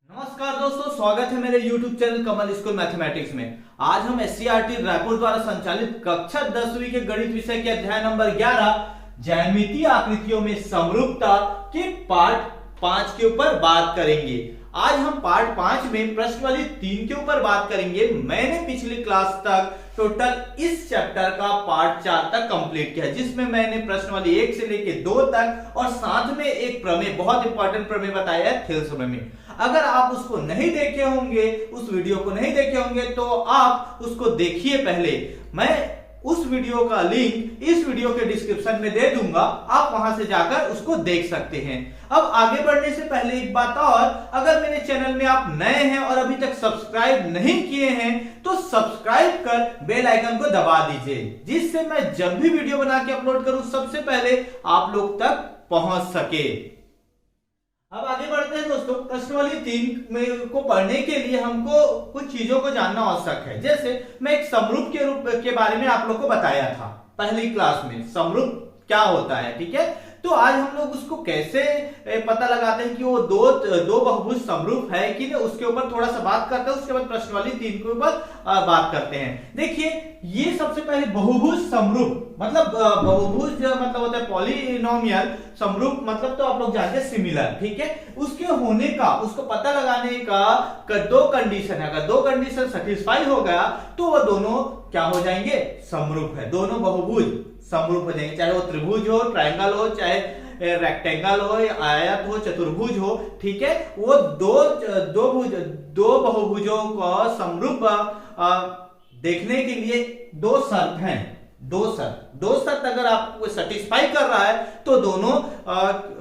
नमस्कार दोस्तों, स्वागत है मेरे YouTube चैनल कमल स्कूल मैथमेटिक्स में। आज हम SCERT रायपुर द्वारा संचालित कक्षा 10वीं के गणित विषय के अध्याय नंबर 11 ज्यामितीय आकृतियों में समरूपता के पार्ट 5 के ऊपर बात करेंगे। आज हम पार्ट 5 में प्रश्नावली 3 के ऊपर बात करेंगे। मैंने पिछली क्लास तक टोटल इस चैप्टर का पार्ट 4 तक कंप्लीट किया, जिसमें मैंने प्रश्नावली 1 से लेके 2 तक और साथ में एक प्रमेय, बहुत इंपॉर्टेंट प्रमेय बताया है, थेल्स प्रमेय। अगर आप उसको नहीं देखे होंगे, उस वीडियो को नहीं देखे होंगे, तो आप उसको देखिए पहले। मैं उस वीडियो का लिंक इस वीडियो के डिस्क्रिप्शन में दे दूंगा, आप वहां से जाकर उसको देख सकते हैं। अब आगे बढ़ने से पहले एक बात और, अगर मेरे चैनल में आप नए हैं और अभी तक सब्सक्राइब नहीं किए हैं तो सब्सक्राइब कर बेल आइकन को दबा दीजिए, जिससे मैं जब भी वीडियो बना के अपलोड करूं सबसे पहले आप लोग तक पहुंच सके। अब आगे बढ़ते हैं दोस्तों। प्रश्नावली 3 में को पढ़ने के लिए हमको कुछ चीजों को जानना आवश्यक है। जैसे मैं एक समरूप के रूप के बारे में आप लोग को बताया था पहली क्लास में, समरूप क्या होता है, ठीक है। तो आज हम लोग उसको कैसे पता लगाते हैं कि वो दो बहुभुज समरूप है कि नहीं, उसके ऊपर थोड़ा सा बात करते हैं। उसके बाद प्रश्नावली 3 के ऊपर बात करते हैं। देखिए, ये सबसे पहले बहुभुज समरूप मतलब बहुभुज मतलब होता है पॉलिनोमियल, समरूप मतलब तो आप लोग जानते हैं सिमिलर, ठीक है। उसके होने का, उसको पता लगाने का दो कंडीशन है। अगर दो कंडीशन सेटिस्फाई हो गया तो वो दोनों क्या हो जाएंगे, समरूप है। दोनों बहुभुज समरूप हो जाएंगे, चाहे वो त्रिभुज हो, ट्रायंगल हो, चाहे रेक्टेंगल हो, आयत हो, चतुर्भुज हो, ठीक है। वो दो बहुभुजों को समरूप देखने के लिए दो शर्त हैं। दो शर्त अगर आपको सेटिस्फाई कर रहा है तो दोनों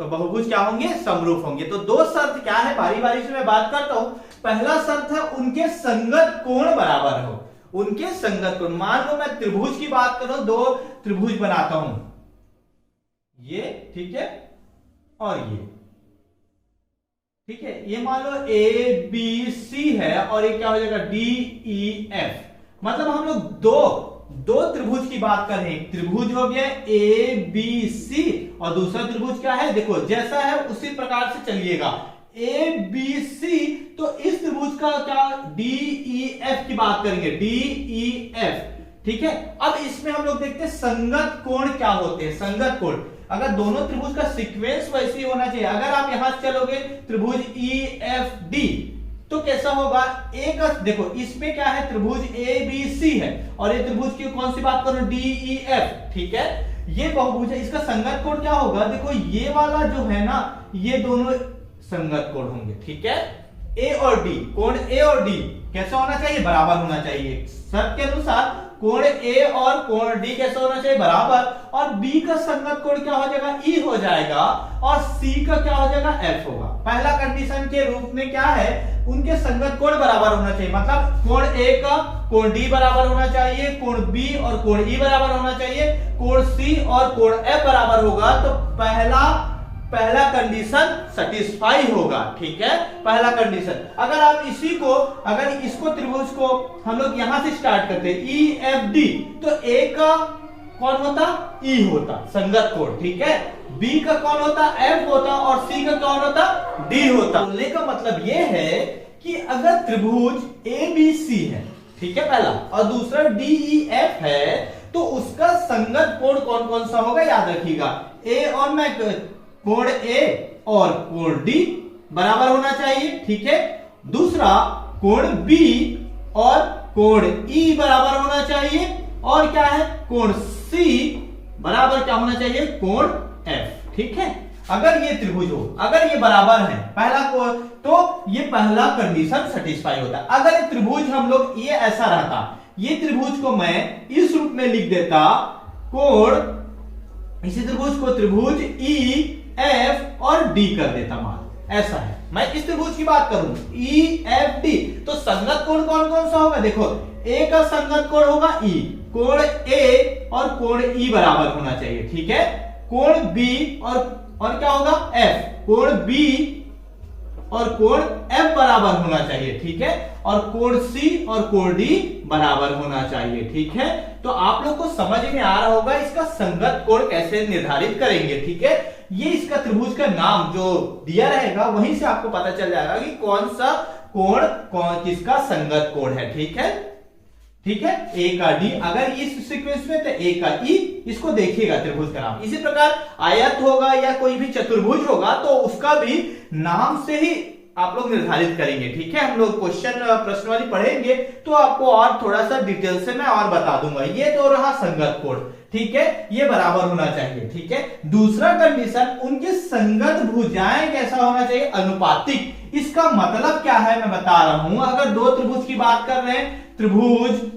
बहुभुज क्या होंगे, समरूप होंगे। तो दो शर्त क्या है, बारी बारी से मैं बात करता हूं। पहला शर्त है उनके संगत कोण बराबर हो। उनके संगत कोण, मान लो मैं त्रिभुज की बात करूं, दो त्रिभुज बनाता हूं, ये ठीक है और ये, ठीक है। ये मान लो ABC है और ये क्या हो जाएगा, DEF। मतलब हम लोग दो त्रिभुज की बात कर रहे हैं। त्रिभुज हो गया ABC और दूसरा त्रिभुज क्या है, देखो जैसा है उसी प्रकार से चलिएगा। ABC, तो इस त्रिभुज का क्या, DEF की बात करेंगे, DEF, ठीक है। अब इसमें हम लोग देखते हैं संगत कोण क्या होते हैं। संगत कोण, अगर दोनों त्रिभुज का सीक्वेंस वैसे ही होना चाहिए। अगर आप यहां से चलोगे त्रिभुज EFD तो कैसा होगा, एक देखो इसमें क्या है, त्रिभुज ABC है और ये त्रिभुज की कौन सी बात करो, DEF, ठीक है। ये बहुभुज है, इसका संगत कोण क्या होगा, देखो ये वाला जो है ना, ये दोनों संगत कोण होंगे, ठीक है। A और D, कोण A और D कैसा होना चाहिए, बराबर होना चाहिए। शर्त के अनुसार कोण A और कोण D कैसा होना चाहिए, बराबर। और B का संगत कोण क्या हो जाएगा, E हो जाएगा और C का क्या हो जाएगा, F होगा। पहला कंडीशन के रूप में क्या है, उनके संगत कोण बराबर होना चाहिए। मतलब कोण A का कोण D बराबर होना चाहिए, कोण B और कोण E बराबर होना चाहिए, कोण C और कोण F बराबर होगा। तो पहला कंडीशन सेटिस्फाई होगा, ठीक है। पहला कंडीशन, अगर आप अगर इसको त्रिभुज को हम लोग यहां से स्टार्ट करते हैं EFD, तो A का कौन होता, E होता, संगत कोण, ठीक है। B का कौन होता, F होता और C का कौन होता, D होता। बोलने का मतलब यह है कि अगर त्रिभुज ABC है, ठीक है पहला, और दूसरा DEF है, तो उसका संगत कोण कौन कौन सा होगा, याद रखिएगा। A और मैं कोण A और कोण D बराबर होना चाहिए, ठीक है। दूसरा कोण B और कोण E बराबर होना चाहिए, और क्या है, कोण C बराबर क्या होना चाहिए, कोण F, ठीक है। अगर ये त्रिभुज हो, अगर ये बराबर है पहला कोण, तो ये पहला कंडीशन सेटिस्फाई होता है। अगर ये त्रिभुज हम लोग ये ऐसा रहता, ये त्रिभुज को मैं इस रूप में लिख देता, कोण, इसी त्रिभुज को त्रिभुज EF और D कर देता, मान ऐसा है। मैं इस त्रिभुज की बात करूं EFD, तो संगत कोण कौन कौन सा होगा, देखो A का संगत कोण होगा E, कोण A और कोण E बराबर होना चाहिए, ठीक है। कोण B और क्या होगा, F, कोण B और कोण F बराबर होना चाहिए, ठीक है। और कोण C और कोण D बराबर होना चाहिए, ठीक है। तो आप लोग को समझ में आ रहा होगा इसका संगत कोण कैसे निर्धारित करेंगे, ठीक है। ये इसका त्रिभुज का नाम जो दिया रहेगा वहीं से आपको पता चल जाएगा कि कौन सा कोण किसका संगत कोण है। ठीक है, ठीक है, ए का डी अगर इस सीक्वेंस में तो ए का ई, इसको देखिएगा त्रिभुज का नाम। इसी प्रकार आयत होगा या कोई भी चतुर्भुज होगा तो उसका भी नाम से ही आप लोग निर्धारित करेंगे। ठीक है, हम लोग क्वेश्चन प्रश्नावली पढ़ेंगे तो आपको और थोड़ा सा डिटेल से मैं और बता दूंगा। ये तो रहा संगत कोण, ठीक है, ये बराबर होना चाहिए। ठीक है, दूसरा कंडीशन उनकी संगत भुजाएं कैसा होना चाहिए, अनुपातिक। इसका मतलब क्या है मैं बता रहा हूं। अगर दो त्रिभुज की बात कर रहे हैं, त्रिभुज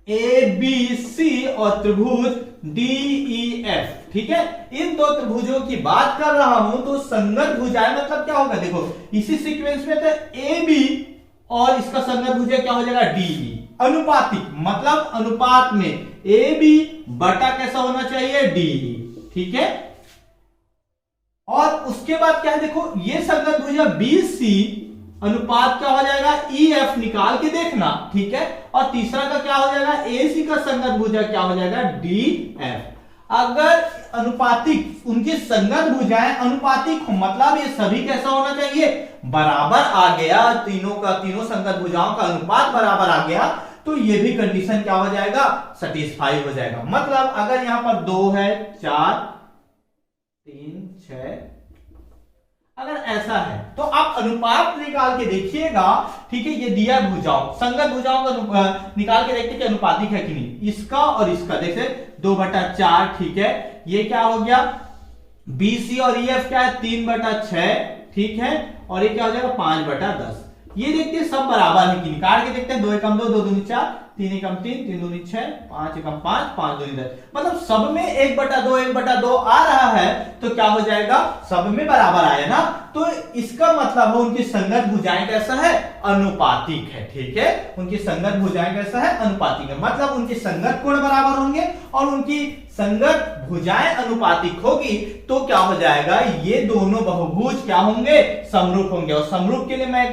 ए बी सी और त्रिभुज डी ई एफ, ठीक है, इन दो त्रिभुजों की बात कर रहा हूं तो संगत भुजाएं मतलब क्या होगा, देखो इसी सीक्वेंस में तो ए बी और इसका संगत भुजा क्या हो जाएगा, डी ई। अनुपातिक मतलब अनुपात में ए बी बटा कैसा होना चाहिए, डी ई। ठीक है, और उसके बाद क्या है, देखो ये संगत भुजा बी सी अनुपात क्या हो जाएगा, ई एफ निकाल के देखना। ठीक है, और तीसरा का क्या हो जाएगा, ए सी का संगत भुजा क्या हो जाएगा, डी एफ। अगर अनुपातिक उनकी संगत भुजाएं अनुपातिक हो मतलब ये सभी कैसा होना चाहिए, बराबर आ गया, तीनों संगत भुजाओं का अनुपात बराबर आ गया तो ये भी कंडीशन क्या हो जाएगा, सेटिस्फाई हो जाएगा। मतलब अगर यहां पर 2 है, 4 3 6, अगर ऐसा है तो आप अनुपात निकाल के देखिएगा। ठीक है, ये दिया भुजाओं, संगत भुजाओं का निकाल के देखते कि अनुपातिक है कि नहीं, इसका और इसका देखिए 2/4। ठीक है, ये क्या हो गया, बी सी और ई एफ क्या है 3/6। ठीक है, और ये क्या हो जाएगा 5/10। ये देखते हैं सब बराबर है कि निकाल के देखते हैं, 2 एकम 2, 2 दूनी 4, 3 एकम 3, 3 दूनी 6, 5 एकम 5, 5 दूनी 10। मतलब सब में 1/2 1/2 आ रहा है तो क्या हो जाएगा, सब में बराबर आया ना, तो इसका मतलब है उनकी संगत भुजाएं कैसा है, अनुपातिक है। ठीक है, उनकी संगत भुजाएं कैसा है, अनुपातिक है। मतलब उनकी संगत कोण बराबर होंगे और उनकी संगत भुजाएं अनुपातिक होगी तो क्या हो जाएगा, ये दोनों बहुभुज क्या होंगे, समरूप होंगे। और समरूप के लिए मैं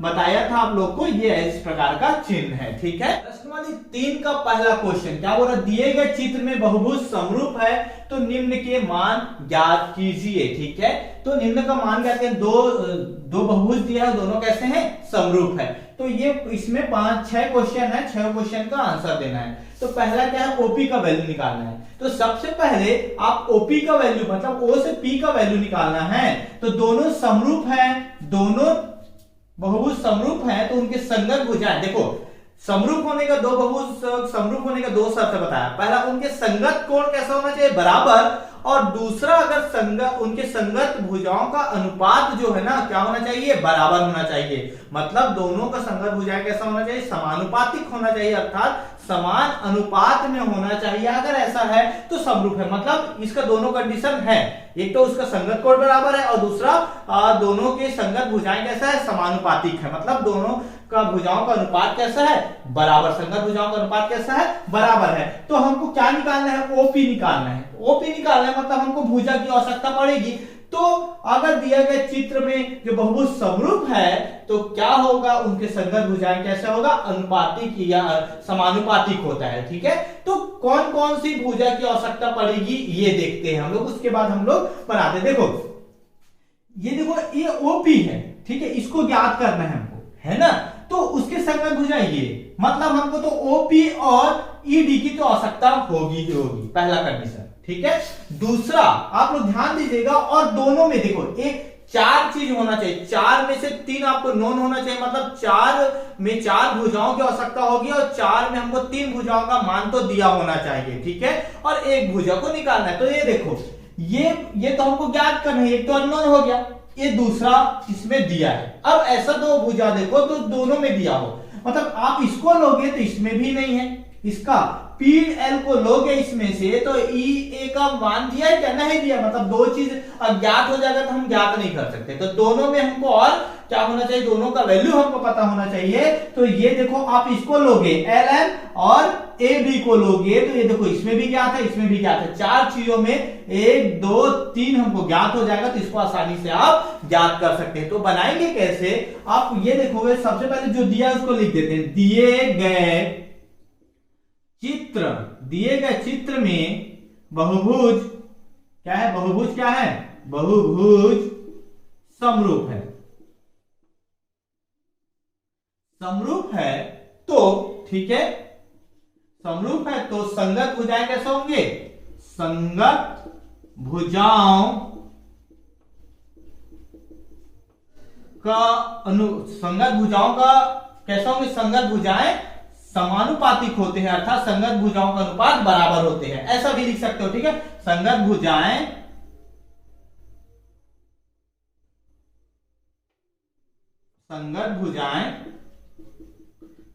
बताया था आप लोग को, ये इस प्रकार का चिन्ह है। ठीक है, प्रश्नावली 3 का पहला क्वेश्चन क्या बोल रहा, दिए गए चित्र में बहुभुज समरूप है तो निम्न के मान ज्ञात कीजिए। ठीक है, तो निम्न का मान ज्ञात करें, दो बहुभुज दिया है, दोनों कैसे हैं, समरूप है। तो ये इसमें 5-6 क्वेश्चन है, 6 क्वेश्चन का आंसर देना है। तो पहला क्या है, ओपी का वैल्यू निकालना है। तो सबसे पहले आप ओपी का वैल्यू मतलब ओ से पी का वैल्यू निकालना है। तो दोनों समरूप हैं, दोनों बहुभुज समरूप हैं तो उनके संगत भुजाएं, देखो समरूप होने का, दो बहुभुज समरूप होने का 2 शर्त बताया। पहला उनके संगत कोण कैसा होना चाहिए, बराबर, और दूसरा अगर उनके संगत भुजाओं का अनुपात जो है ना क्या होना चाहिए, बराबर होना चाहिए। मतलब दोनों का संगत भुजाएं कैसा होना चाहिए, समानुपातिक होना चाहिए, अर्थात समान अनुपात में होना चाहिए। अगर ऐसा है तो समरूप है। मतलब इसका दोनों कंडीशन है, एक तो उसका संगत कोण बराबर है और दूसरा दोनों के संगत भुजाएं कैसा है, समानुपातिक है। मतलब दोनों का भुजाओं का अनुपात कैसा है, बराबर, संगत भुजाओं का अनुपात कैसा है, बराबर है। तो हमको क्या निकालना है, ओपी निकालना है। ओपी निकालना है मतलब हमको भुजा की आवश्यकता पड़ेगी। तो अगर दिया गया चित्र में जो बहुभुज समरूप है तो क्या होगा, उनके संगत भुजाएं कैसा होगा, अनुपातिक या समानुपातिक होता है। ठीक है, तो कौन कौन सी भुजा की आवश्यकता पड़ेगी ये देखते हैं हम लोग, उसके बाद हम लोग बनाते हैं। देखो ये देखो, ये ओपी है, ठीक है, इसको ज्ञात करना है हमको, है ना। तो उसके संगत भुजा ये, मतलब हमको तो ओपी और ईडी की तो आवश्यकता होगी ही होगी, पहला कंडीशन। ठीक है, दूसरा आप लोग ध्यान दीजिएगा, और दोनों में देखो एक 4 चीज होना चाहिए, 4 में से 3 आपको नॉन होना चाहिए। मतलब 4 में 4 भुजाओं की आवश्यकता होगी और 4 में हमको 3 भुजाओं का मान तो दिया होना चाहिए। ठीक है, और एक भुजा को निकालना है। तो ये देखो, ये तो हमको ज्ञात करना है, एक तो अननोन हो गया, ये दूसरा इसमें दिया है। अब ऐसा 2 भुजा देखो तो दोनों में दिया हो, मतलब आप इसको लोगे तो इसमें भी नहीं है, इसका PL को लोगे इसमें से तो EA का मान दिया है क्या, नहीं दिया। मतलब 2 चीज अज्ञात हो जाएगा तो हम ज्ञात नहीं कर सकते। तो दोनों में हमको और क्या होना चाहिए, दोनों का वैल्यू हमको पता होना चाहिए। तो ये देखो आप इसको लोगे LN और AB को लोगे तो ये देखो इसमें भी ज्ञात है, इसमें भी ज्ञात है। 4 चीजों में 1 2 3 हमको ज्ञात हो जाएगा, तो इसको आसानी से आप ज्ञात कर सकते हैं। तो बनाएंगे कैसे, आप ये देखोगे, सबसे पहले जो दिया है उसको लिख देते हैं। दिए गए चित्र में बहुभुज क्या है, बहुभुज क्या है, बहुभुज समरूप है, समरूप है तो ठीक है, समरूप है तो संगत भुजाएं कैसे होंगे, संगत भुजाओं का संगत भुजाओं का कैसे होंगे, संगत भुजाएं समानुपातिक होते हैं, अर्थात संगत भुजाओं का अनुपात बराबर होते हैं, ऐसा भी लिख सकते हो। ठीक है, संगत भुजाएं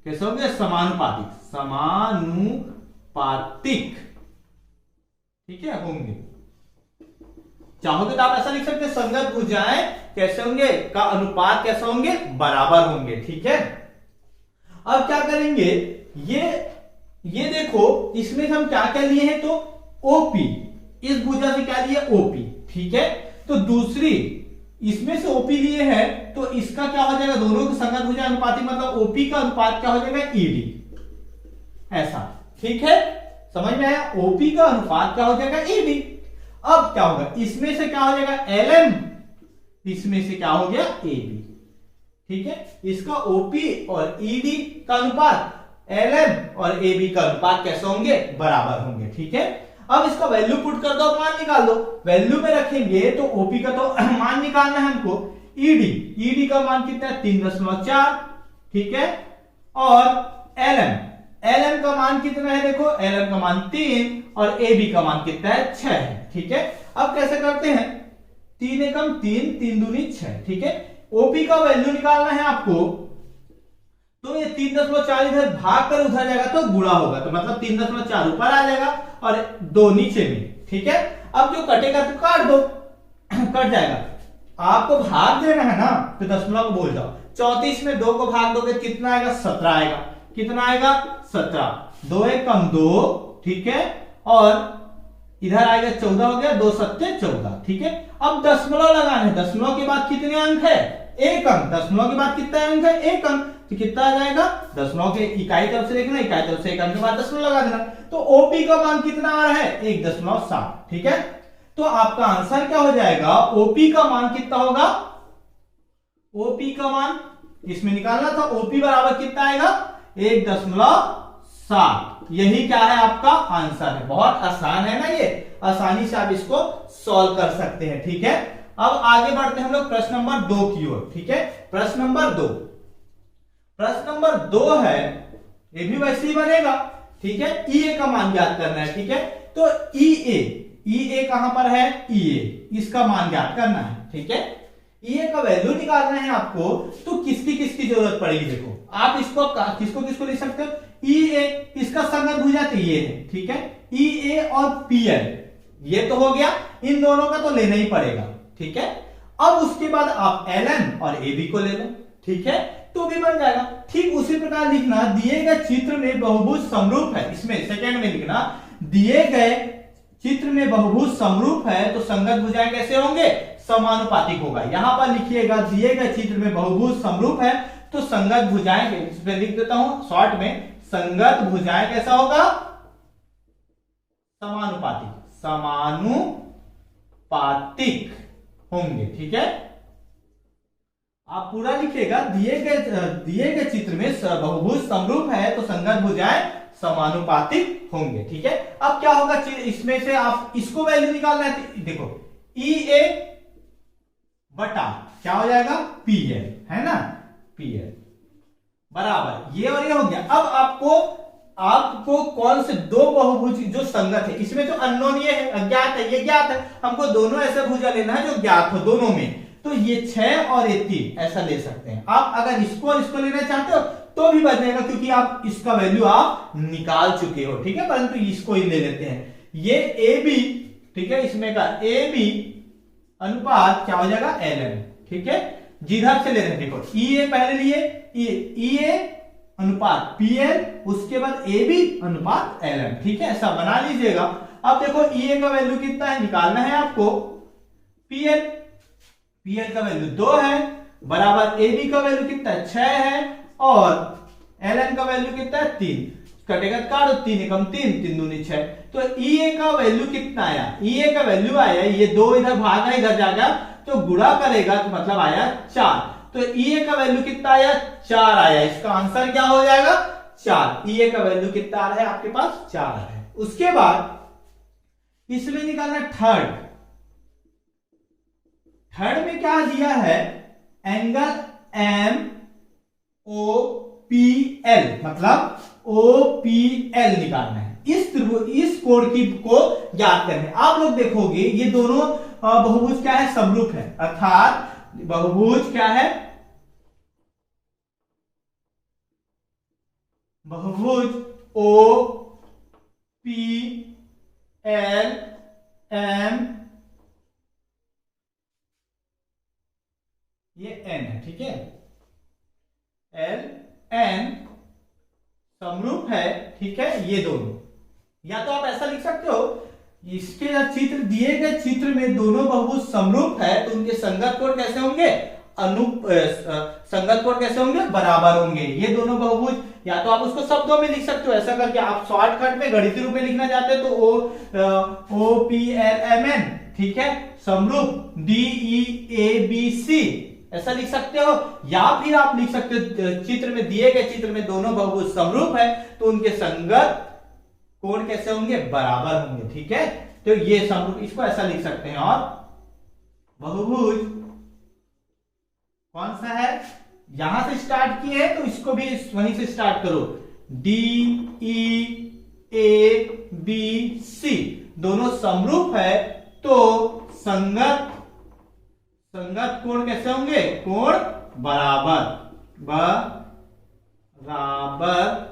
कैसे होंगे, समानुपातिक, समानुपातिक ठीक है होंगे। चाहोगे तो आप ऐसा लिख सकते हैं, संगत भुजाएं कैसे होंगे का अनुपात कैसे होंगे, बराबर होंगे। ठीक है, अब क्या करेंगे, ये देखो इसमें हम क्या क्या लिए हैं, तो ओपी, इस भुजा से क्या लिए, ओपी। ठीक है, तो दूसरी इसमें से ओपी लिए हैं तो इसका क्या हो जाएगा, दोनों की संगत भुजा अनुपाती, मतलब ओपी का अनुपात क्या हो जाएगा, ईडी, ऐसा। ठीक है, समझ में आया, ओपी का अनुपात क्या हो जाएगा, ईडी। अब क्या होगा, इसमें से क्या हो जाएगा, एलएम, इसमें से क्या हो गया, एबी। ठीक है, इसका ओपी और ईडी का अनुपात, एलएम और एबी का अनुपात कैसे होंगे, बराबर होंगे। ठीक है, अब इसका वैल्यू पुट कर दो, मान निकाल दो। वैल्यू में रखेंगे तो ओपी का तो मान निकालना है हमको, ईडी का मान कितना है, 3.4। ठीक है, और एलएम का मान कितना है, देखो एलएम का मान 3 और एबी का मान कितना है, 6 है। ठीक है, अब कैसे करते हैं, 3 एकम 3, 3 दूनी 6। ठीक है, ओपी का वैल्यू निकालना है आपको, तो ये 3.4 इधर भाग कर उधर जाएगा तो गुणा होगा, तो मतलब 3.4 ऊपर आ जाएगा और 2 नीचे में। ठीक है, अब जो कटेगा तो काट दो, कट जाएगा। आपको भाग देना है ना, तो दशमलव को बोल जाओ, 34 में 2 को भाग दोगे कितना आएगा, 17 आएगा। कितना आएगा, 17, 2 एकम 2। ठीक है, और इधर आएगा 14 हो गया, 2 सत्ते 14। ठीक है, अब दशमलव लगाने, दशमलव के बाद कितने अंक है, 1 अंक, दशमलव के बाद कितना अंक है, 1 अंक, तो कितना आ जाएगा, दशमलव के इकाई तरफ से देखना, इकाई तरफ से 1 अंक के बाद दशमलव लगा देना, तो ओपी का मान कितना आ रहा है, 1.7। ठीक है, तो आपका आंसर क्या हो जाएगा, ओपी का मान कितना होगा, ओपी का मान इसमें निकालना था, ओपी बराबर कितना आएगा, 1.7। यही क्या है, आपका आंसर है। बहुत आसान है ना ये, आसानी से आप इसको सॉल्व कर सकते हैं। ठीक है, अब आगे बढ़ते हैं हम लोग प्रश्न नंबर 2 की ओर। ठीक है, प्रश्न नंबर 2, प्रश्न नंबर 2 है, ये भी वैसे ही बनेगा। ठीक है, ईए का मान ज्ञात करना है। ठीक है, तो ईए कहां पर है, ईए, इसका मान ज्ञात करना है। ठीक है, ईए का वैल्यू निकालना है आपको, तो किसकी किसकी जरूरत पड़ेगी, देखो आप इसको किसको किसको लिख सकते हो, ईए, इसका संगत भुजा तो ये है। ठीक है, ईए और पीएल, ये तो हो गया, इन दोनों का तो लेना ही पड़ेगा। ठीक है, अब उसके बाद आप एलएन और एबी को ले लो। ठीक है, तो भी बन जाएगा। ठीक उसी प्रकार लिखना, दिए गए चित्र में बहुभुज समरूप है, इसमें सेकंड में लिखना, दिए गए चित्र में बहुभुज समरूप है तो संगत भुजाएं कैसे होंगे, समानुपातिक होगा। यहां पर लिखिएगा, दिए गए चित्र में बहुभुज समरूप है तो संगत भुजाएं, इसमें लिख देता हूं शॉर्ट में, संगत भुजाएं कैसा होगा, समानुपातिक, समानुपातिक होंगे। ठीक है, आप पूरा लिखिएगा, दिए गए चित्र में बहुभुज समरूप है तो संगत भुजाएं समानुपातिक होंगे। ठीक है, अब क्या होगा, इसमें से आप इसको वैल्यू निकालना है, देखो ईए बटा क्या हो जाएगा, पीएल, है ना, पीएल बराबर ये और ये हो गया। अब आपको कौन से दो बहुभुज जो संगत है, इसमें जो अननोन ये है, अज्ञात है, ये ज्ञात है, हमको दोनों ऐसे भुजा लेना है जो ज्ञात हो दोनों में, तो ये 6 और ये 3 ऐसा ले सकते हैं। आप अगर इसको और इसको लेना चाहते हो तो भी बनेगा, क्योंकि आप इसका वैल्यू आप निकाल चुके हो। ठीक है, परंतु इसको ही ले लेते हैं, ये ए बी। ठीक है, इसमें का ए बी अनुपात क्या हो जाएगा, एलएन। ठीक है, जिधर से ले रहे हैं, देखो ई ए पहले लिए, ई ए अनुपात पीएल, उसके बाद ए बी अनुपात एलएन। ठीक है, ऐसा बना लीजिएगा। अब देखो ई ए का वैल्यू कितना है, निकालना है आपको, पीएल का वैल्यू 2 है, बराबर ए बी का वैल्यू कितना है, 6 है, और एलएन का वैल्यू कितना है, 3। कटेगा काट, 3 एकम 3, 3 दूनी 6। तो EA का वैल्यू कितना आया, EA का वैल्यू आया, ये 2 इधर भागा इधर जाएगा तो गुणा करेगा तो मतलब आया 4। तो EA का वैल्यू कितना आया, 4 आया। इसका आंसर क्या हो जाएगा, 4। EA का वैल्यू कितना आ रहा है आपके पास, 4 आ रहा है। उसके बाद इसमें निकालना थर्ड में क्या दिया है, एंगल MOPL, मतलब OPL निकालना है। इस कोण को ज्ञात करना है। आप लोग देखोगे ये दोनों बहुभुज क्या है, समरूप है, अर्थात बहुभुज क्या है, बहुभुज OPLM, ये N है, ठीक है, LN समरूप है, ठीक है। ये दोनों, या तो आप ऐसा लिख सकते हो, इसके चित्र दिए गए चित्र में दोनों बहुभुज समरूप है तो उनके संगत कोण कैसे होंगे, संगत कोण कैसे होंगे, बराबर होंगे। ये दोनों बहुभुज, या तो आप उसको शब्दों में लिख सकते हो ऐसा करके, आप शॉर्टकट में गणितीय रूप में लिखना चाहते हो तो OPLMN, ठीक है, समरूप DEABC ऐसा लिख सकते हो। या फिर आप लिख सकते हो चित्र में दिए गए चित्र में दोनों बहुभुज समरूप है तो उनके संगत कोण कैसे होंगे, बराबर होंगे, ठीक है। तो ये समरूप, इसको ऐसा लिख सकते हैं। और बहुभुज कौन सा है, यहां से स्टार्ट किए हैं तो इसको भी वहीं से स्टार्ट करो, DEABC दोनों समरूप है तो संगत कोण कैसे होंगे, कोण बराबर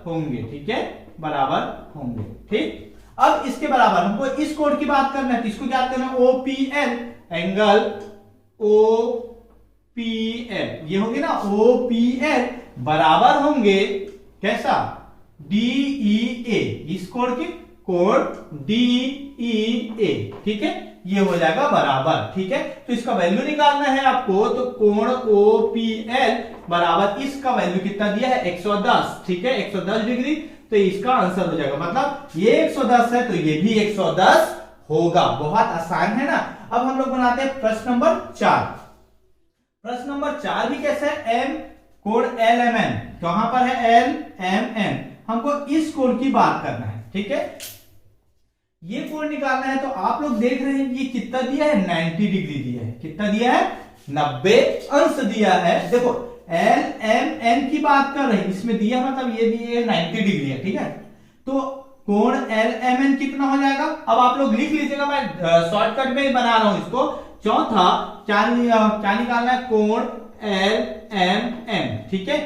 होंगे, ठीक है, बराबर होंगे, ठीक। अब इसके बराबर हमको इस कोण की बात करना है, किसको याद करना है, OPL, एंगल OPL, ये होंगे ना OPL बराबर होंगे कैसा, DEA, इस कोण की कोण DEA, ठीक है, ये हो जाएगा बराबर, ठीक है। तो इसका वैल्यू निकालना है आपको, तो कोण OPL बराबर इसका वैल्यू कितना दिया है, 110, ठीक है, 110 डिग्री। तो इसका आंसर हो जाएगा, मतलब ये 110 है तो ये भी 110 होगा। बहुत आसान है ना। अब हम लोग बनाते हैं प्रश्न नंबर 4। प्रश्न नंबर 4 भी कैसा है, M कोण LMN, कहां पर है, LMN, हमको इस कोण की बात करना है, ठीक है। ये कोण निकालना है तो आप लोग देख रहे हैं ये कितना दिया है, 90 डिग्री दिया है। कितना दिया है, 90 अंश दिया है। देखो LMN की बात कर रहे हैं, इसमें दिया मतलब ये दिए 90 डिग्री है, ठीक है। तो कोण LMN कितना हो जाएगा, अब आप लोग लिख लीजिएगा, मैं शॉर्टकट में बना रहा हूं इसको। चौथा क्या निकालना है, कोण LMN, ठीक है,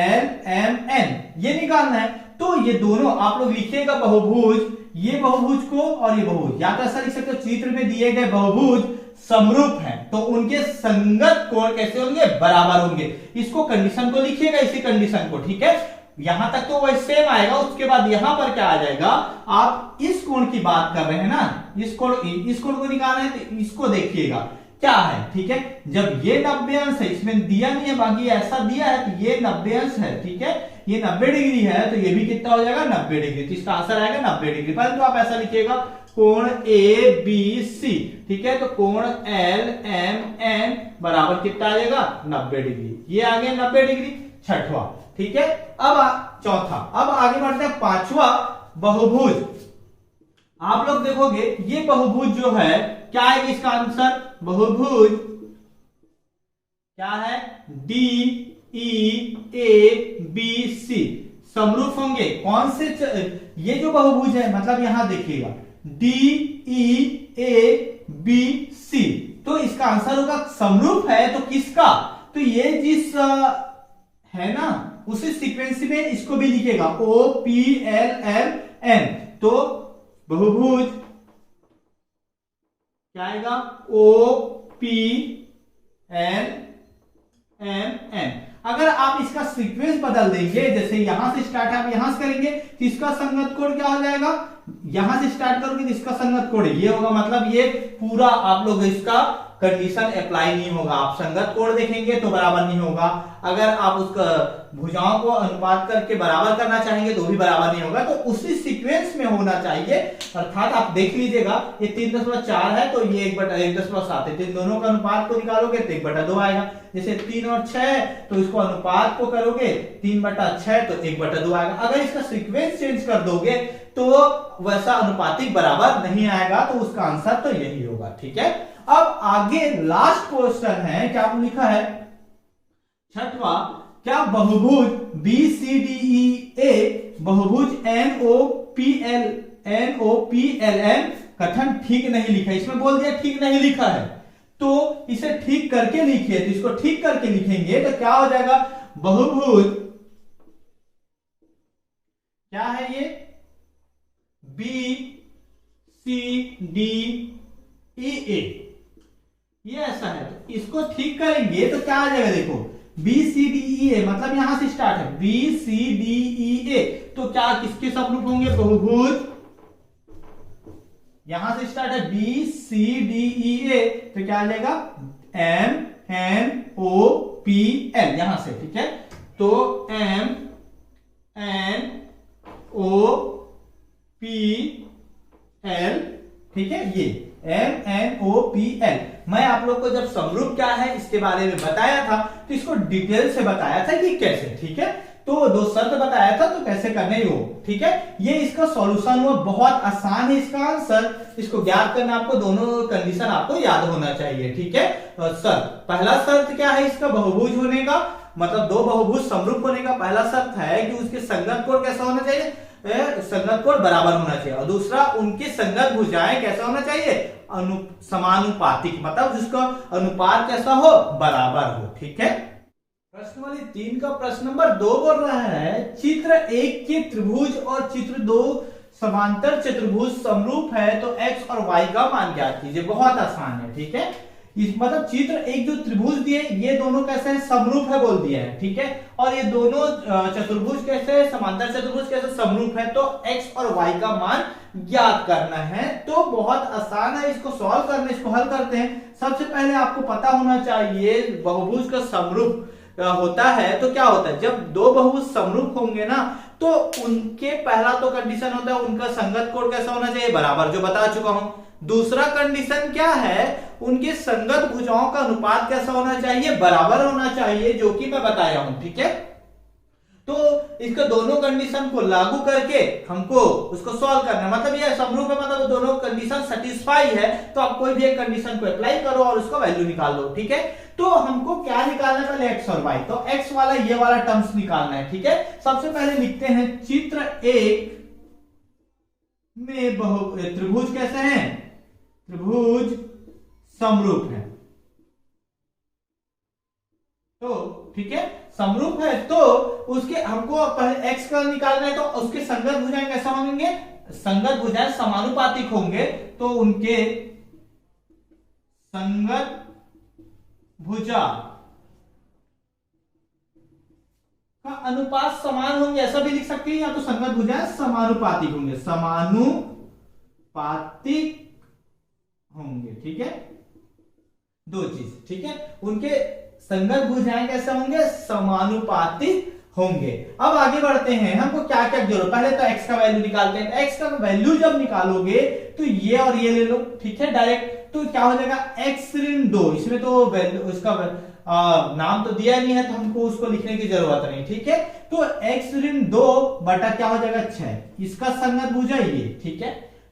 LMN ये निकालना है। तो ये दोनों आप लोग लिखिएगा बहुभुज, ये बहुभुज को और ये बहुभुज, या तो ऐसा लिख सकते हो चित्र में दिए गए बहुभुज समरूप हैं तो उनके संगत कोण कैसे होंगे, बराबर होंगे। इसको कंडीशन को लिखिएगा, इसी कंडीशन को, ठीक है। यहां तक तो वही सेम आएगा। उसके बाद यहां पर क्या आ जाएगा, आप इस कोण की बात कर रहे हैं ना, इस कोण को निकालना है तो इसको देखिएगा क्या है, ठीक है। जब ये 90 अंश है, इसमें दिया नहीं है, बाकी ऐसा दिया है तो ये 90 अंश है, ठीक है, ये 90 डिग्री है तो ये भी कितना हो जाएगा, 90 डिग्री। तो इसका आंसर आएगा 90 डिग्री। परंतु आप ऐसा लिखिएगा कोण ABC, ठीक है, तो कोण LMN बराबर कितना आ जाएगा, 90 डिग्री। ये आ गया 90 डिग्री, छठवां, ठीक है। अब चौथा, अब आगे बढ़ते हैं पांचवा बहुभुज। आप लोग देखोगे ये बहुभुज जो है क्या है, इसका आंसर बहुभुज क्या है, DEABC समरूप होंगे। कौन से, ये जो बहुभुज है मतलब यहां देखिएगा DEABC, तो इसका आंसर होगा समरूप है तो किसका, तो ये जिस है ना उसी सीक्वेंस में इसको भी लिखिएगा OPLMN। तो बहुभुज क्या आएगा, OPLMN। अगर आप इसका सीक्वेंस बदल देंगे, जैसे यहां से स्टार्ट है आप यहां से करेंगे तो इसका संगत कोण क्या हो जाएगा, यहां से स्टार्ट करोगे तो इसका संगत कोण ये होगा। मतलब ये पूरा आप लोग इसका कंडीशन अप्लाई नहीं होगा। आप संगत कोण देखेंगे तो बराबर नहीं होगा, अगर आप उसका भुजाओं को अनुपात करके बराबर करना चाहेंगे तो भी बराबर नहीं होगा। तो उसी सीक्वेंस में होना चाहिए, अर्थात आप देख लीजिएगा ये 3.4 है तो ये 1/1.7 है, तो इन दोनों का अनुपात को निकालोगे तो 1/2 आएगा। जैसे 3 और 6 है तो इसको अनुपात को करोगे 3/6 तो 1/2 आएगा। अगर इसका सीक्वेंस चेंज कर दोगे तो वैसा अनुपातिक बराबर नहीं आएगा, तो उसका आंसर तो यही होगा। ठीक है, अब आगे लास्ट क्वेश्चन है, क्या लिखा है 6वां, क्या बहुभुज BCDEA बहुभुज NOPLN कथन ठीक नहीं लिखा। इसमें बोल दिया ठीक नहीं लिखा है, तो इसे ठीक करके लिखिए। तो इसको ठीक करके लिखेंगे तो क्या हो जाएगा, बहुभुज क्या है ये BCDEA, ये ऐसा है। तो इसको ठीक करेंगे तो क्या आ जाएगा, देखो BCDEA मतलब यहां से स्टार्ट है BCDEA, तो क्या किसके समरूप होंगे, बहुभुज यहां से स्टार्ट है BCDEA, तो क्या आ जाएगा MNOPL यहां से। ठीक है, तो MNOPL, ठीक है, ये MNOPL मैं आप लोग को जब समरूप क्या है इसके बारे में बताया था तो इसको डिटेल से बताया था कि कैसे। ठीक है, तो 2 शर्त बताया था तो कैसे करने हो। ठीक है, ये इसका सॉल्यूशन हुआ, बहुत आसान है इसका आंसर। इसको ज्ञात करना आपको, दोनों कंडीशन आपको याद होना चाहिए। ठीक है, शर्त, पहला शर्त क्या है इसका, बहुभुज होने का, मतलब 2 बहुभुज समरूप होने का पहला शर्त है कि उसके संगत कोण कैसा होना चाहिए, संगत कोण बराबर होना चाहिए। और दूसरा, उनके संगत भुजाएं कैसा होना चाहिए, समानुपातिक, मतलब जिसका अनुपात कैसा हो, बराबर हो। ठीक है, प्रश्न वाली 3 का प्रश्न नंबर 2 बोल रहा है, चित्र 1 के त्रिभुज और चित्र 2 समांतर चतुर्भुज समरूप है तो x और y का मान ज्ञात कीजिए। बहुत आसान है। ठीक है, मतलब चित्र एक जो त्रिभुज दिए ये दोनों कैसे हैं, समरूप है बोल दिया है। ठीक है, और ये दोनों चतुर्भुज कैसे, समांतर चतुर्भुज कैसे समरूप है, तो x और y का मान ज्ञात करना है। तो बहुत आसान है इसको सॉल्व करना, इसको हल करते हैं। सबसे पहले आपको पता होना चाहिए बहुभुज का समरूप होता है तो क्या होता है, जब 2 बहुभुज समरूप होंगे ना तो उनके पहला तो कंडीशन होता है उनका संगत कोण कैसा होना चाहिए, बराबर, जो बता चुका हूं। दूसरा कंडीशन क्या है, उनके संगत भुजाओं का अनुपात कैसा होना चाहिए, बराबर होना चाहिए, जो कि मैं बताया हूं। ठीक है, तो इसका दोनों कंडीशन को लागू करके हमको उसको सॉल्व करना है। मतलब ये समरूप है, मतलब दोनों कंडीशन सेटिस्फाई है, तो आप कोई भी एक कंडीशन को अप्लाई करो और उसका वैल्यू निकाल लो। ठीक है, तो हमको क्या निकालना है पहले, x और y। तो x वाला ये वाला टर्म्स निकालना है। ठीक है, सबसे पहले लिखते हैं चित्र 1 में त्रिभुज कैसे हैं, त्रिभुज समरूप है। तो ठीक है, समरूप है तो उसके हमको पहले x का निकालना है, तो उसके संगत भुजाएं कैसा होंगे, संगत भुजाएं समानुपातिक होंगे, तो उनके संगत भुजा का अनुपात समान होंगे, ऐसा भी लिख सकते हैं, या तो संगत भुजाएं समानुपातिक होंगे, समानुपातिक होंगे। ठीक है, 2 चीज। ठीक है, उनके संगत भुजाएं कैसे होंगे, समानुपातिक होंगे। अब आगे बढ़ते हैं, हमको क्या क्या जरूरत, पहले तो x का वैल्यू निकालते हैं। x का वैल्यू जब निकालोगे तो ये और ये ले लो। ठीक है, डायरेक्ट, तो क्या हो जाएगा x ऋण 2, इसमें तो उसका नाम तो दिया नहीं है तो हमको उसको लिखने की जरूरत नहीं। ठीक है, तो x ऋण 2 बटा क्या हो जाएगा 6, इसका संगत भुजा ये। ठीक है,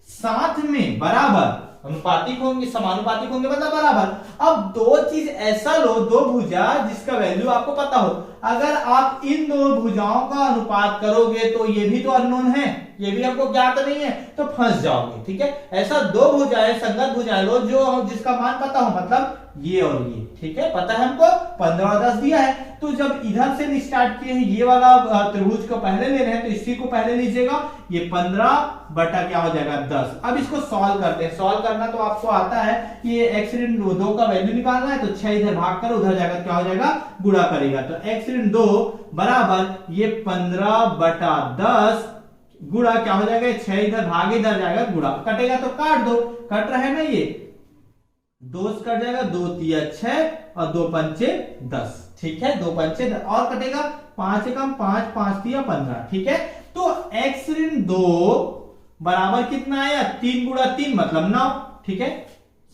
साथ में बराबर, अनुपातिक होंगे, समानुपातिक होंगे, मतलब बराबर। अब 2 चीज ऐसा लो, 2 भुजा जिसका वैल्यू आपको पता हो, अगर आप इन 2 भुजाओं का अनुपात करोगे तो ये भी तो अननोन है, ये भी आपको ज्ञात नहीं है, तो फंस जाओगे। ठीक है, ऐसा 2 भुजाएं, संगत भुजाएं लो जो जिसका मान पता हो, मतलब ये और ये। ठीक है, पता है हमको 15 और 10 दिया है, तो जब इधर से स्टार्ट किए हैं, ये वाला त्रिभुज को पहले ले रहे हैं तो इसी को पहले लीजिएगा, ये 15 बटा क्या हो जाएगा 10। अब इसको सॉल्व करते हैं। सॉल्व करना तो आपको आता है, ये x ऋण 2 का वैल्यू निकालना है, तो 6 इधर भाग कर उधर जाएगा, क्या हो जाएगा, गुणा करेगा, तो x ऋण 2 बराबर ये 15 बटा 10 गुणा क्या हो जाएगा, 6 इधर भाग इधर जाएगा, गुणा, कटेगा तो काट दो, कट रहे ना ये, दो से कट जाएगा, 2 तिया 6 और 2 पंचे 10। ठीक है, 2 पंचे 10 और कटेगा 5 एकम 5, 5 तिया 15। ठीक है, तो x ऋण 2 बराबर कितना आया, 3 गुणा 3 मतलब 9। ठीक है,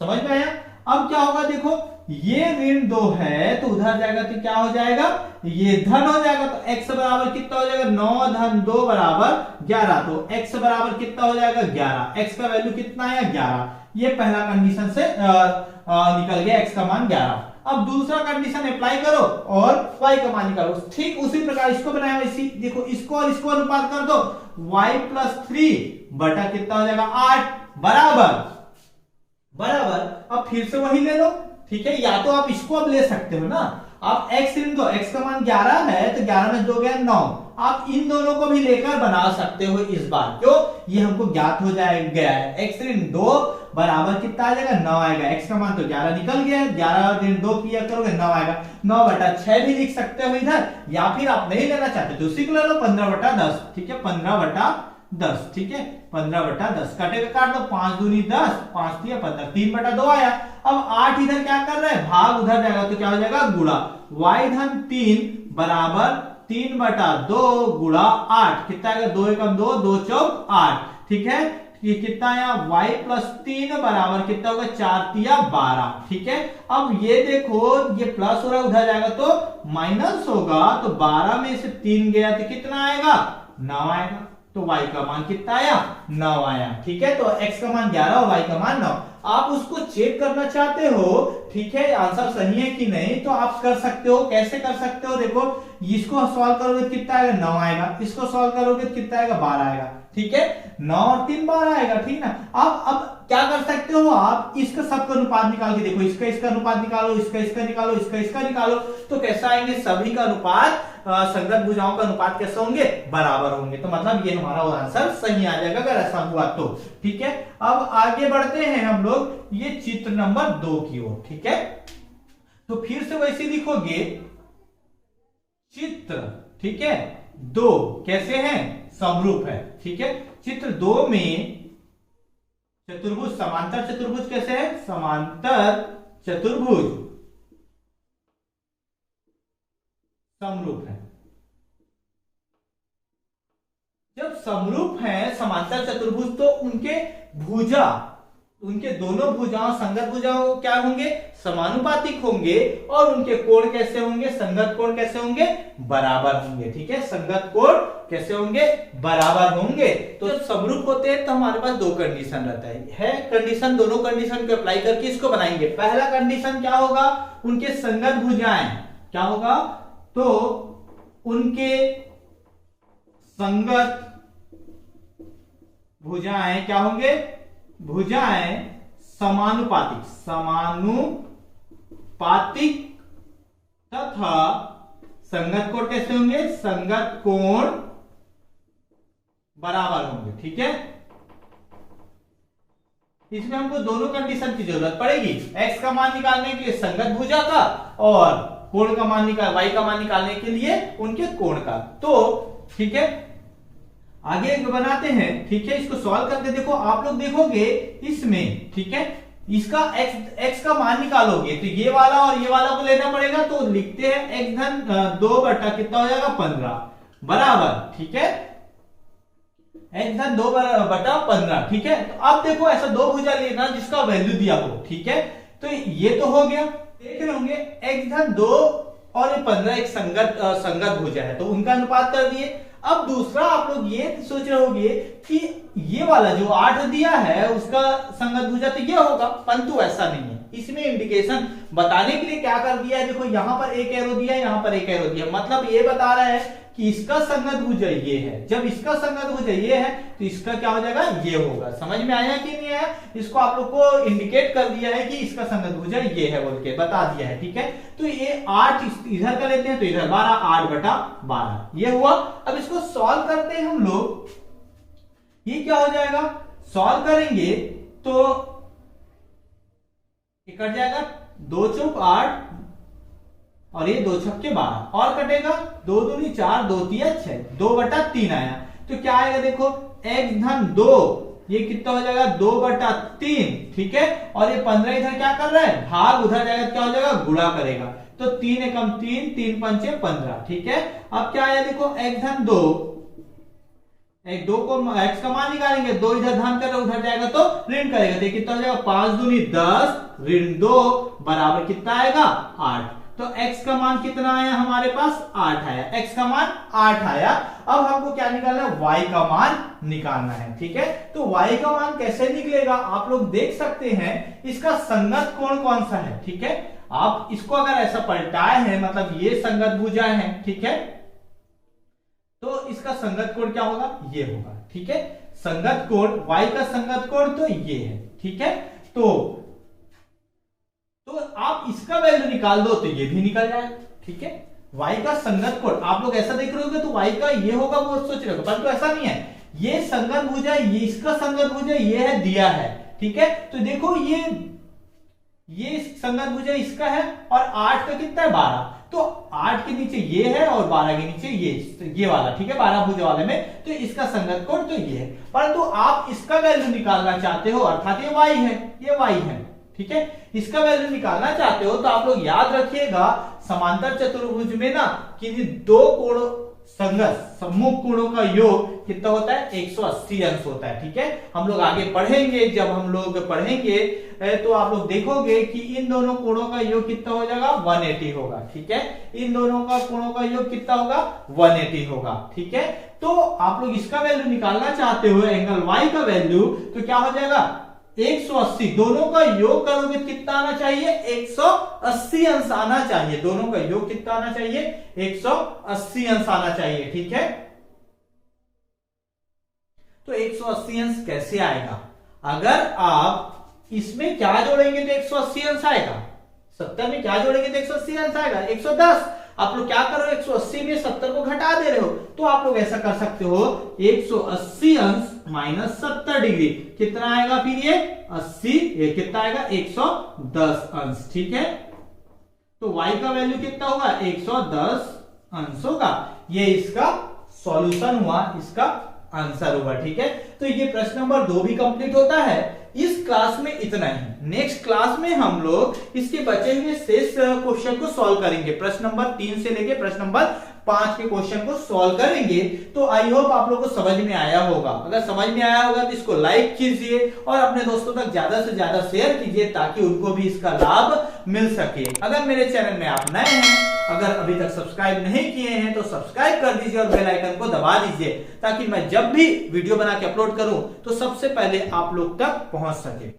समझ में आया। अब क्या होगा देखो, ये ऋण 2 है तो उधर जाएगा तो क्या हो जाएगा, ये धन हो जाएगा। तो x बराबर कितना हो जाएगा, 9 धन 2 बराबर 11। तो x बराबर कितना हो जाएगा 11। x का वैल्यू कितना आया 11। ये पहला कंडीशन से निकल गया x का मान 11। अब दूसरा कंडीशन अप्लाई करो और y का मान निकालो। ठीक उसी प्रकार इसको बनाया, इसी देखो इसको और इसको अनुपात कर दो, y प्लस 3 बटा कितना हो जाएगा 8 बराबर अब फिर से वही ले लो। ठीक है, या तो आप इसको अब ले सकते हो ना, आप x ऋण 2, x का मान 11 है तो 11 में 2 गया 9। आप इन दोनों को भी लेकर बना सकते हो इस बार, क्यों, ये हमको ज्ञात हो गया है। x ऋण 2 बराबर कितना आ जाएगा 9 आएगा। x का मान तो 11 निकल गया है, 11 ऋण 2 किया करोगे 9 आएगा। 9 बटा 6 भी लिख सकते हो इधर, या फिर आप नहीं लेना चाहते तो उसी को ले लो 15 बटा 10। ठीक है, 15 बटा 10। ठीक है, 15 बटा 10 कटेगा, काट दो, 5 दूनी 10, 5 तिया 15, 3 बटा 2 आया। अब 8 इधर क्या कर रहा है, भाग उधर जाएगा तो क्या हो जाएगा गुणा, y धन 3 बराबर 3 बटा 2 गुणा 8 कितना आएगा, 2 एकम 2, 2 चौक 8। ठीक है, ये कितना आया, y प्लस 3 बराबर कितना होगा 4 तिया 12। ठीक है, अब ये देखो ये प्लस हो रहा है, उधर जाएगा तो माइनस होगा, तो 12 में से 3 गया तो कितना आएगा 9 आएगा। तो y का मान कितना आया 9 आया। ठीक है, तो x का मान 11 और y का मान 9। आप उसको चेक करना चाहते हो, ठीक है, आंसर सही है कि नहीं, तो आप कर सकते हो। कैसे कर सकते हो, देखो इसको सॉल्व करोगे तो कितना आएगा 9 आएगा, इसको सॉल्व करोगे तो कितना आएगा 12 आएगा। ठीक है, 9 और 3 12 आएगा। ठीक ना, अब क्या कर सकते हो, आप इसका सबका अनुपात निकाल के देखो, इसका अनुपात निकालो, इसका निकालो, इसका निकालो, तो कैसा आएंगे, सभी का अनुपात संगत भुजाओं का अनुपात कैसे होंगे, बराबर होंगे। तो मतलब ये हमारा आंसर सही आ जाएगा अगर ऐसा हुआ तो। ठीक है, अब आगे बढ़ते हैं हम लोग ये चित्र नंबर 2 की ओर। ठीक है, तो फिर से वैसे लिखोगे चित्र, ठीक है 2 कैसे है, समरूप है। ठीक है, चित्र 2 में चतुर्भुज, समांतर चतुर्भुज कैसे है, समांतर चतुर्भुज समरूप है। जब समरूप है समांतर चतुर्भुज तो उनके भुजा, उनके दोनों भुजाओं संगत भुजाओं क्या होंगे, समानुपातिक होंगे, और उनके कोण कैसे होंगे, संगत कोण कैसे होंगे, बराबर होंगे। ठीक है, संगत कोण कैसे होंगे, बराबर होंगे। तो जब समरूप होते हैं तो हमारे पास 2 कंडीशन रहता है कंडीशन, दोनों कंडीशन को अप्लाई करके इसको बनाएंगे। पहला कंडीशन क्या होगा, उनके संगत भुजाएं क्या होगा, तो उनके संगत भुजाएं क्या होंगे, भुजाएं समानुपातिक तथा संगत कोण कैसे होंगे, संगत कोण बराबर होंगे। ठीक है, इसमें हमको दोनों कंडीशन की जरूरत पड़ेगी, x का मान निकालने के लिए संगत भुजा का, और कोण का मान y का मान निकालने के लिए उनके कोण का। तो ठीक है, आगे बनाते हैं। ठीक है, इसको सॉल्व करके देखो, आप लोग देखोगे इसमें, ठीक है, इसका x का मान निकालोगे तो ये वाला और ये वाला को लेना पड़ेगा। तो लिखते हैं x धन 2 बटा कितना हो जाएगा 15 बराबर, ठीक है, x धन 2 बटा 15। ठीक है, तो अब देखो ऐसा 2 भुजा लेना जिसका वैल्यू दिया हो। ठीक है, तो ये तो हो गया, देख रहे होंगे x धन 2 और ये 15 एक संगत भुजा है तो उनका अनुपात कर दिए। अब दूसरा आप लोग ये सोच रहे होंगे कि ये वाला जो 8 दिया है उसका संगत भुजा तो ये होगा, परंतु ऐसा नहीं है। इसमें इंडिकेशन बताने के लिए क्या कर दिया है, देखो यहां पर एक एरो दिया है, यहां पर एक एरो दिया, मतलब ये बता रहा है कि इसका संगत भुजा ये है। जब इसका संगत भुजा ये है तो इसका क्या हो जाएगा, ये होगा। समझ में आया कि नहीं आया, इसको आप लोग को इंडिकेट कर दिया है कि इसका संगत भुजा ये है बोल के बता दिया है। ठीक है, तो ये 8 इधर का लेते हैं तो इधर 12, 8 बटा 12 ये हुआ। अब इसको सॉल्व करते हैं हम लोग, ये क्या हो जाएगा, सॉल्व करेंगे तो ये कट जाएगा, 2 चौक 8 और ये 2 छक्के 12 और कटेगा, 2 दूनी 4, 2 तिया 6, 2 बटा 3 आया। तो क्या आएगा देखो, x धन 2 ये कितना हो जाएगा 2/3, ठीक है। और ये 15 इधर क्या कर रहा है, भाग उधर जाएगा, क्या हो जाएगा गुणा करेगा, तो 3 एकम 3, 3 पंचे 15, ठीक है। अब क्या आया देखो, x धन 2, एक 2 को x का मान निकालेंगे, 2 इधर धन कर उधर जाएगा तो ऋण करेगा, तो कितना हो जाएगा 5 दूनी 10 ऋण 2 बराबर कितना आएगा 8। तो x का मान कितना आया हमारे पास 8 आया, x का मान 8 आया। अब हमको क्या निकालना है, y का मान निकालना है, ठीक है। तो y का मान कैसे निकलेगा, आप लोग देख सकते हैं इसका संगत कोण कौन सा है, ठीक है। आप इसको अगर ऐसा पलटाए हैं, मतलब ये संगत भुजा है, ठीक है, तो इसका संगत कोण क्या होगा, ये होगा, ठीक है। संगत कोण y का संगत कोण तो ये है, ठीक है। तो आप इसका वैल्यू निकाल दो तो ये भी निकल जाए, ठीक है। y का संगत कोण आप लोग ऐसा देख रहे होगे तो y का ये होगा, वो सोच रहे हो, परंतु ऐसा नहीं है। ये संगत भुजा, ये इसका संगत भुजा ये है, दिया है, ठीक है। तो देखो ये संगत भुजा इसका है और 8 का कितना है 12, तो 8 के नीचे ये है और 12 के नीचे ये वाला, ठीक है, 12 भुजा वाले में, तो इसका संगत कोण तो ये है। परंतु आप इसका वैल्यू निकालना चाहते हो, अर्थात ये y है, ये y है, ठीक है। इसका वैल्यू निकालना चाहते हो तो आप लोग याद रखिएगा समांतर चतुर्भुज में ना कि दो कोण संगत सम्मुख कोणों का योग कितना होता है 180 अंश होता है, ठीक है। हम लोग आगे पढ़ेंगे, जब हम लोग पढ़ेंगे तो आप लोग देखोगे कि इन दोनों कोणों का योग कितना हो जाएगा 180 होगा, ठीक है। इन दोनों का कोणों का योग कितना होगा 180 होगा, ठीक है। तो आप लोग इसका वैल्यू निकालना चाहते हो एंगल y का वैल्यू, तो क्या हो जाएगा 180, दोनों का योग करोगे कितना आना चाहिए 180 अंश आना चाहिए, दोनों का योग कितना आना चाहिए 180 अंश आना चाहिए, ठीक है। तो 180 अंश कैसे आएगा, अगर आप इसमें क्या जोड़ेंगे तो 180 अंश आएगा, 70 में क्या जोड़ेंगे तो 180 अंश आएगा 110। आप लोग क्या कर रहे हो 180 में 70 को घटा दे रहे हो, तो आप लोग ऐसा कर सकते हो 180 अंश माइनस 70 डिग्री कितना आएगा, फिर ये 80, ये कितना आएगा 110 अंश, ठीक है। तो y का वैल्यू कितना होगा 110 अंश होगा, ये इसका सॉल्यूशन हुआ, इसका आंसर हुआ, ठीक है। तो ये प्रश्न नंबर 2 भी कंप्लीट होता है। इस क्लास में इतना ही, नेक्स्ट क्लास में हम लोग इसके बचे हुए शेष क्वेश्चन को सॉल्व करेंगे, प्रश्न नंबर 3 से लेके प्रश्न नंबर 5 के क्वेश्चन को सॉल्व करेंगे। तो आई होप आप लोगों को समझ में आया होगा, अगर समझ में आया होगा तो इसको लाइक कीजिए और अपने दोस्तों तक ज्यादा से ज्यादा शेयर कीजिए ताकि उनको भी इसका लाभ मिल सके। अगर मेरे चैनल में आप नए हैं, अगर अभी तक सब्सक्राइब नहीं किए हैं तो सब्सक्राइब कर दीजिए और बेल आइकन को दबा दीजिए ताकि मैं जब भी वीडियो बना के अपलोड करूं तो सबसे पहले आप लोग तक पहुंच सके।